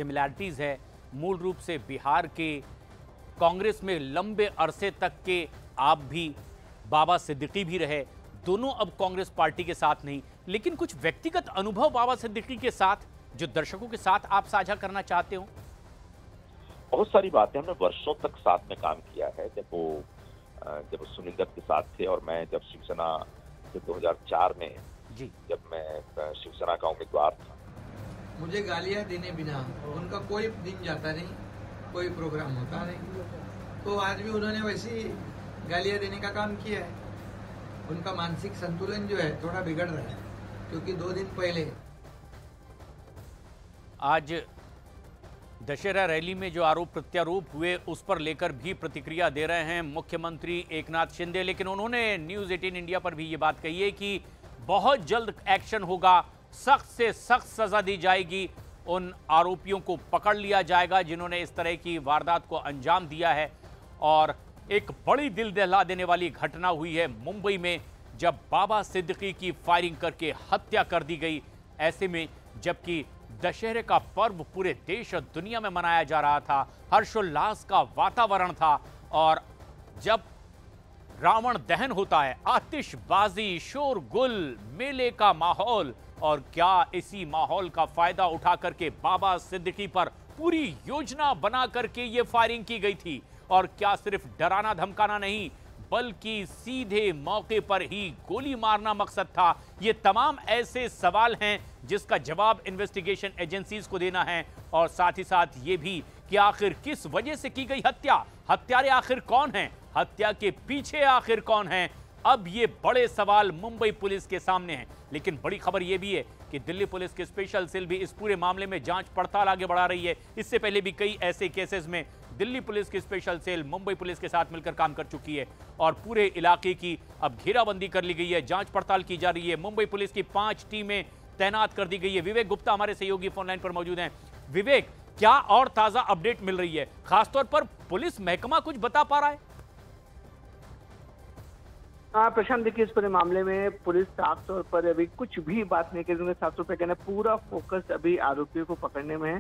Similarities है। मूल रूप से बिहार के कांग्रेस में लंबे अरसे तक के आप भी, बाबा सिद्दीकी भी रहे, दोनों अब कांग्रेस पार्टी के साथ नहीं, लेकिन कुछ व्यक्तिगत अनुभव बाबा सिद्दीकी के साथ जो दर्शकों के साथ आप साझा करना चाहते हो? बहुत सारी बातें हमने वर्षों तक साथ में काम किया है। जब वो सुनिंदर के साथ थे और मैं जब शिवसेना से 2004 में जी। जब मैं शिवसेना का उम्मीदवार था। मुझे गालियां देने बिना उनका कोई दिन जाता नहीं, कोई प्रोग्राम होता नहीं। तो आज भी उन्होंने वैसी गालियां देने का काम किया है। उनका मानसिक संतुलन जो है थोड़ा बिगड़ रहा है, क्योंकि 2 दिन पहले आज दशहरा रैली में जो आरोप प्रत्यारोप हुए उस पर लेकर भी प्रतिक्रिया दे रहे हैं मुख्यमंत्री एकनाथ शिंदे, लेकिन उन्होंने न्यूज़ 18 इंडिया पर भी ये बात कही है कि बहुत जल्द एक्शन होगा, सख्त से सख्त सजा दी जाएगी, उन आरोपियों को पकड़ लिया जाएगा जिन्होंने इस तरह की वारदात को अंजाम दिया है। और एक बड़ी दिल दहला देने वाली घटना हुई है मुंबई में, जब बाबा सिद्दीकी की फायरिंग करके हत्या कर दी गई। ऐसे में जबकि दशहरे का पर्व पूरे देश और दुनिया में मनाया जा रहा था, हर्षोल्लास का वातावरण था, और जब रावण दहन होता है, आतिशबाजी, शोरगुल, मेले का माहौल, और क्या इसी माहौल का फायदा उठा करके बाबा सिद्दीकी पर पूरी योजना बना करके ये फायरिंग की गई थी? और क्या सिर्फ डराना धमकाना नहीं, बल्कि सीधे मौके पर ही गोली मारना मकसद था? ये तमाम ऐसे सवाल हैं जिसका जवाब इन्वेस्टिगेशन एजेंसीज को देना है, और साथ ही साथ ये भी कि आखिर किस वजह से की गई हत्या, हत्यारे आखिर कौन हैं, हत्या के पीछे आखिर कौन हैं? अब ये बड़े सवाल मुंबई पुलिस के सामने हैं। लेकिन बड़ी खबर यह भी है कि दिल्ली पुलिस की स्पेशल सेल भी इस पूरे मामले में जांच पड़ताल आगे बढ़ा रही है। इससे पहले भी कई ऐसे केसेस में दिल्ली पुलिस की स्पेशल सेल मुंबई पुलिस के साथ मिलकर काम कर चुकी है, और पूरे इलाके की अब घेराबंदी कर ली गई है, जांच पड़ताल की जा रही है। मुंबई पुलिस की 5 टीमें तैनात कर दी गई है। विवेक गुप्ता हमारे सहयोगी फोनलाइन पर मौजूद हैं। विवेक, क्या और ताजा अपडेट मिल रही है? खासतौर पर पुलिस महकमा कुछ बता पा रहा है? हाँ प्रशांत, देखिए इस पूरे मामले में पुलिस साफ तौर पर अभी कुछ भी बात नहीं करेंगे। साफ तौर पर कहना, पूरा फोकस अभी आरोपियों को पकड़ने में है।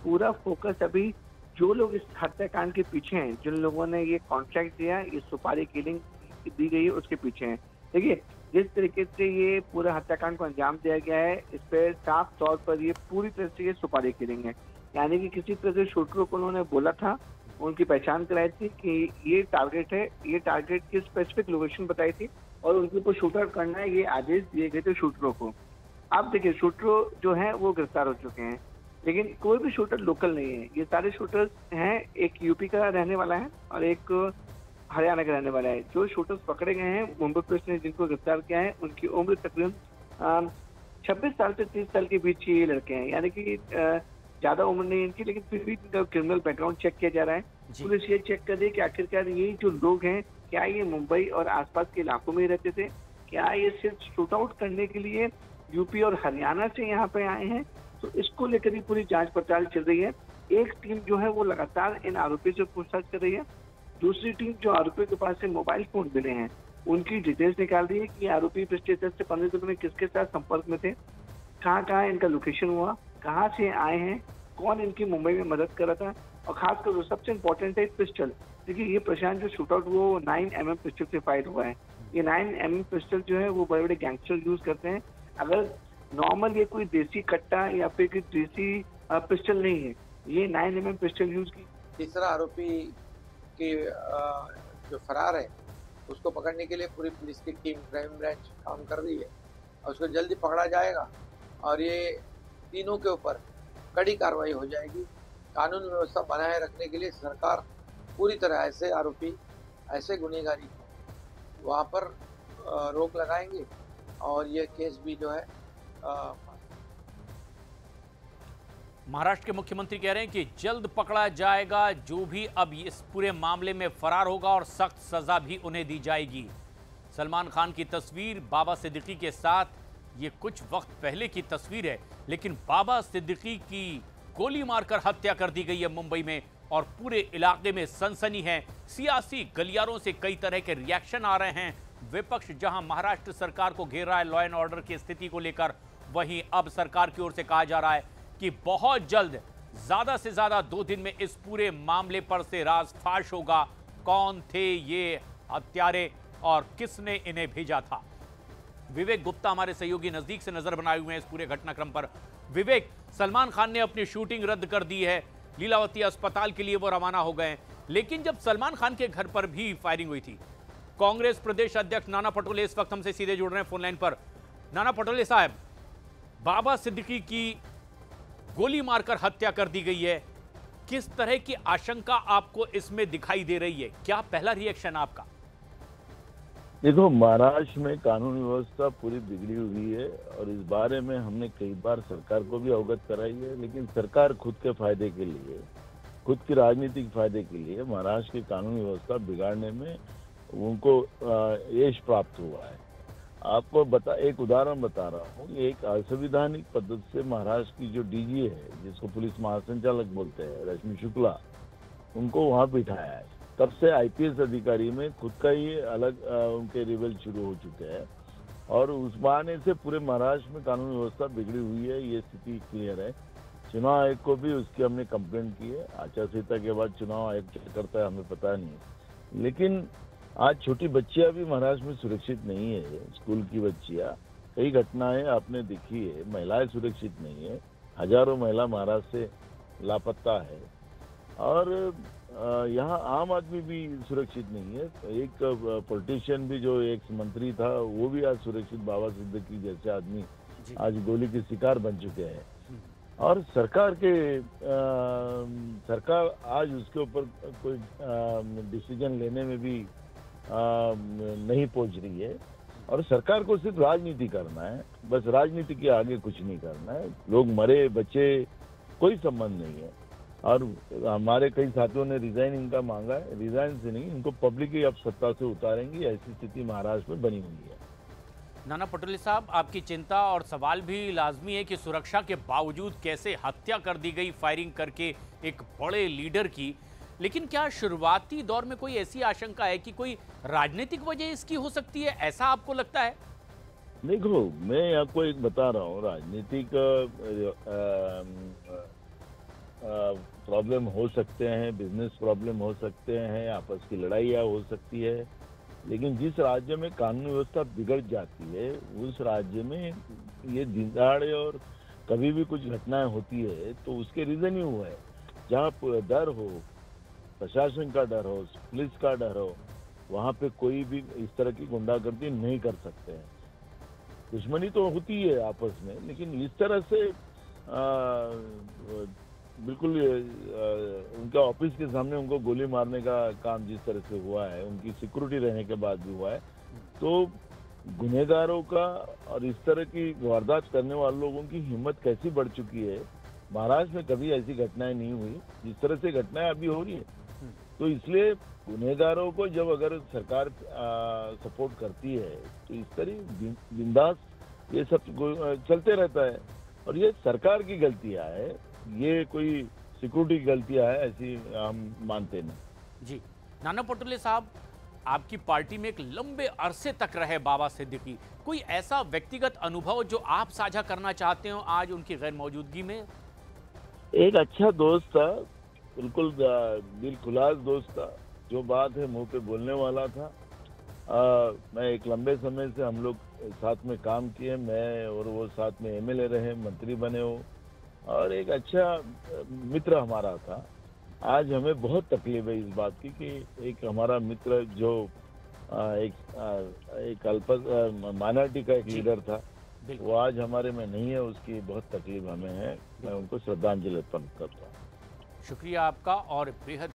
पूरा फोकस अभी जो लोग इस हत्याकांड के पीछे हैं, जिन लोगों ने ये कॉन्ट्रैक्ट दिया, ये सुपारी किलिंग दी गई है, उसके पीछे हैं। देखिए जिस तरीके से ये पूरा हत्याकांड को अंजाम दिया गया है, इस पर साफ तौर पर ये पूरी तरह से ये सुपारी किलिंग है। यानी कि किसी तरह से शूटरों को उन्होंने बोला था, उनकी पहचान कराई थी कि ये टारगेट है, ये टारगेट की स्पेसिफिक लोकेशन बताई थी, और उनके ऊपर शूट आउट करना है, ये आदेश दिए गए थे शूटरों को। अब देखिए शूटरों जो हैं वो गिरफ्तार हो चुके हैं, लेकिन कोई भी शूटर लोकल नहीं है। ये सारे शूटर्स हैं, एक यूपी का रहने वाला है और एक हरियाणा का रहने वाला है। जो शूटर्स पकड़े गए हैं मुंबई पुलिस ने जिनको गिरफ्तार किया है, उनकी उम्र तकरीबन 26 साल से 30 साल के बीच ये लड़के हैं। यानी कि ज्यादा उम्र नहीं इनकी, लेकिन फिर भी इनका क्रिमिनल बैकग्राउंड चेक किया जा रहा है। पुलिस ये चेक कर रही है कि आखिरकार ये जो लोग हैं, क्या ये मुंबई और आसपास के इलाकों में रहते थे, क्या ये सिर्फ शूट आउट करने के लिए यूपी और हरियाणा से यहाँ पे आए हैं? तो इसको लेकर ही पूरी जांच पड़ताल चल रही है। एक टीम जो है वो लगातार इन आरोपियों से पूछताछ कर रही है, दूसरी टीम जो आरोपियों के पास से मोबाइल फोन मिले हैं उनकी डिटेल्स निकाल रही है कि आरोपी पिछले 10 से 15 दिनों में किसके साथ संपर्क में थे, कहाँ कहाँ इनका लोकेशन हुआ, कहाँ से आए हैं, कौन इनकी मुंबई में मदद कर रहा था, और खासकर जो सबसे इम्पोर्टेंट है पिस्टल। देखिए ये प्रशांत जो शूट आउट वो 9mm पिस्टल से फायर हुआ है। ये 9mm पिस्टल जो है वो बड़े बड़े गैंगस्टर यूज करते हैं। अगर नॉर्मल ये कोई देसी कट्टा या फिर कोई देसी पिस्टल नहीं है, ये 9mm पिस्टल यूज की। तीसरा आरोपी की जो फरार है उसको पकड़ने के लिए पूरी पुलिस की टीम क्राइम ब्रांच काम कर रही है, और उसको जल्दी पकड़ा जाएगा, और ये तीनों के ऊपर कड़ी कार्रवाई हो जाएगी। कानून व्यवस्था बनाए रखने के लिए सरकार पूरी तरह ऐसे आरोपी, ऐसे गुनहगारी वहाँ पर रोक लगाएंगे, और ये केस भी जो है महाराष्ट्र के मुख्यमंत्री कह रहे हैं कि जल्द पकड़ा जाएगा जो भी अब इस पूरे मामले में फरार होगा, और सख्त सजा भी उन्हें दी जाएगी। सलमान खान की तस्वीर बाबा सिद्दीकी के साथ, ये कुछ वक्त पहले की तस्वीर है, लेकिन बाबा सिद्दीकी की गोली मारकर हत्या कर दी गई है मुंबई में, और पूरे इलाके में सनसनी है। सियासी गलियारों से कई तरह के रिएक्शन आ रहे हैं। विपक्ष जहां महाराष्ट्र सरकार को घेर रहा है लॉ एंड ऑर्डर की स्थिति को लेकर, वहीं अब सरकार की ओर से कहा जा रहा है कि बहुत जल्द ज्यादा से ज्यादा 2 दिन में इस पूरे मामले पर से राज फाश होगा। कौन थे ये हत्यारे और किसने इन्हें भेजा था? विवेक गुप्ता हमारे सहयोगी नजदीक से नजर बनाए हुए हैं इस पूरे घटनाक्रम पर। विवेक, सलमान खान ने अपनी शूटिंग रद्द कर दी है, लीलावती अस्पताल के लिए वो रवाना हो गए, लेकिन जब सलमान खान के घर पर भी फायरिंग हुई थी, कांग्रेस प्रदेश अध्यक्ष नाना पटोले इस वक्त हमसे सीधे जुड़ रहे हैं फोन लाइन पर। नाना पटोले साहब, बाबा सिद्दीकी की गोली मारकर हत्या कर दी गई है, किस तरह की आशंका आपको इसमें दिखाई दे रही है? क्या पहला रिएक्शन आपका? देखो, महाराष्ट्र में कानून व्यवस्था पूरी बिगड़ी हुई है और इस बारे में हमने कई बार सरकार को भी अवगत कराई है, लेकिन सरकार खुद के फायदे के लिए, खुद की राजनीतिक फायदे के लिए महाराष्ट्र की कानून व्यवस्था बिगाड़ने में उनको यश प्राप्त हुआ है। आपको एक उदाहरण बता रहा हूँ। एक असंवैधानिक पद्धति से महाराष्ट्र की जो डीजी है, जिसको पुलिस महासंचालक बोलते हैं, रश्मि शुक्ला, उनको वहां बिठाया है। तब से आईपीएस अधिकारी में खुद का ही अलग उनके रिवेल शुरू हो चुके हैं और उस बहाने से पूरे महाराष्ट्र में कानून व्यवस्था बिगड़ी हुई है, ये स्थिति क्लियर है। चुनाव आयोग को भी उसकी हमने कंप्लेंट की है। आचार संहिता के बाद चुनाव आयोग क्या करता है हमें पता नहीं, लेकिन आज छोटी बच्चियां भी महाराष्ट्र में सुरक्षित नहीं है। स्कूल की बच्चियां, कई घटनाएं आपने देखी है, महिलाएं सुरक्षित नहीं है। हजारों महिला महाराष्ट्र से लापता है और यहाँ आम आदमी भी सुरक्षित नहीं है। एक पॉलिटिशियन भी जो एक मंत्री था वो भी आज सुरक्षित, बाबा सिद्दीकी जैसे आदमी आज गोली के शिकार बन चुके हैं और सरकार आज उसके ऊपर कोई डिसीजन लेने में भी नहीं पहुंच रही है और सरकार को सिर्फ राजनीति करना है, बस राजनीति के आगे कुछ नहीं करना है। लोग मरे, बचे, कोई संबंध नहीं है। और हमारे कई साथियों ने रिजाइन इनका मांगा है, रिजाइन से नहीं, इनको पब्लिक ही अब सत्ता से उतारेंगी, ऐसी स्थिति महाराष्ट्र में बनी हुई है। नाना पटोले साहब, आपकी चिंता और सवाल भी लाजमी है कि सुरक्षा के बावजूद कैसे हत्या कर दी गई फायरिंग करके एक बड़े लीडर की, लेकिन क्या शुरुआती दौर में कोई ऐसी आशंका है कि कोई राजनीतिक वजह इसकी हो सकती है, ऐसा आपको लगता है? देखो, मैं आपको एक बता रहा हूँ, राजनीतिक प्रॉब्लम हो सकते हैं, बिजनेस प्रॉब्लम हो सकते हैं, आपस की लड़ाइयाँ हो सकती है, लेकिन जिस राज्य में कानून व्यवस्था बिगड़ जाती है उस राज्य में ये दिन दहाड़े और कभी भी कुछ घटनाएं होती है तो उसके रीजन ही हुआ है। जहाँ डर हो, प्रशासन का डर हो, पुलिस का डर हो, वहाँ पे कोई भी इस तरह की गुंडागर्दी नहीं कर सकते हैं। दुश्मनी तो होती है आपस में, लेकिन इस तरह से बिल्कुल उनका ऑफिस के सामने उनको गोली मारने का काम जिस तरह से हुआ है, उनकी सिक्योरिटी रहने के बाद भी हुआ है, तो गुनहगारों का और इस तरह की वारदात करने वाले लोगों की हिम्मत कैसी बढ़ चुकी है। महाराष्ट्र में कभी ऐसी घटनाएं नहीं हुई जिस तरह से घटनाएं अभी हो रही है। तो इसलिए गुनहगारों को जब अगर सरकार सपोर्ट करती है तो इस तरह बिंदास ये सब चलते रहता है और ये सरकार की गलतियां है, ये कोई सिक्योरिटी की गलतियां है ऐसी हम मानते नहीं। जी नाना पटोले साहब, आपकी पार्टी में एक लंबे अरसे तक रहे बाबा सिद्दीकी, कोई ऐसा व्यक्तिगत अनुभव जो आप साझा करना चाहते हो आज उनकी गैर मौजूदगी में? एक अच्छा दोस्त था, बिल्कुल दिल खुलास दोस्त था, जो बात है मुंह पे बोलने वाला था। मैं एक लंबे समय से हम लोग साथ में काम किए, मैं और वो साथ में एमएलए रहे, मंत्री बने हो और एक अच्छा मित्र हमारा था। आज हमें बहुत तकलीफ है इस बात की कि एक हमारा मित्र जो एक अल्प माइनॉरिटी का एक लीडर था, वो आज हमारे में नहीं है, उसकी बहुत तकलीफ हमें है। मैं उनको श्रद्धांजलि अर्पण करता हूँ। शुक्रिया आपका और बेहद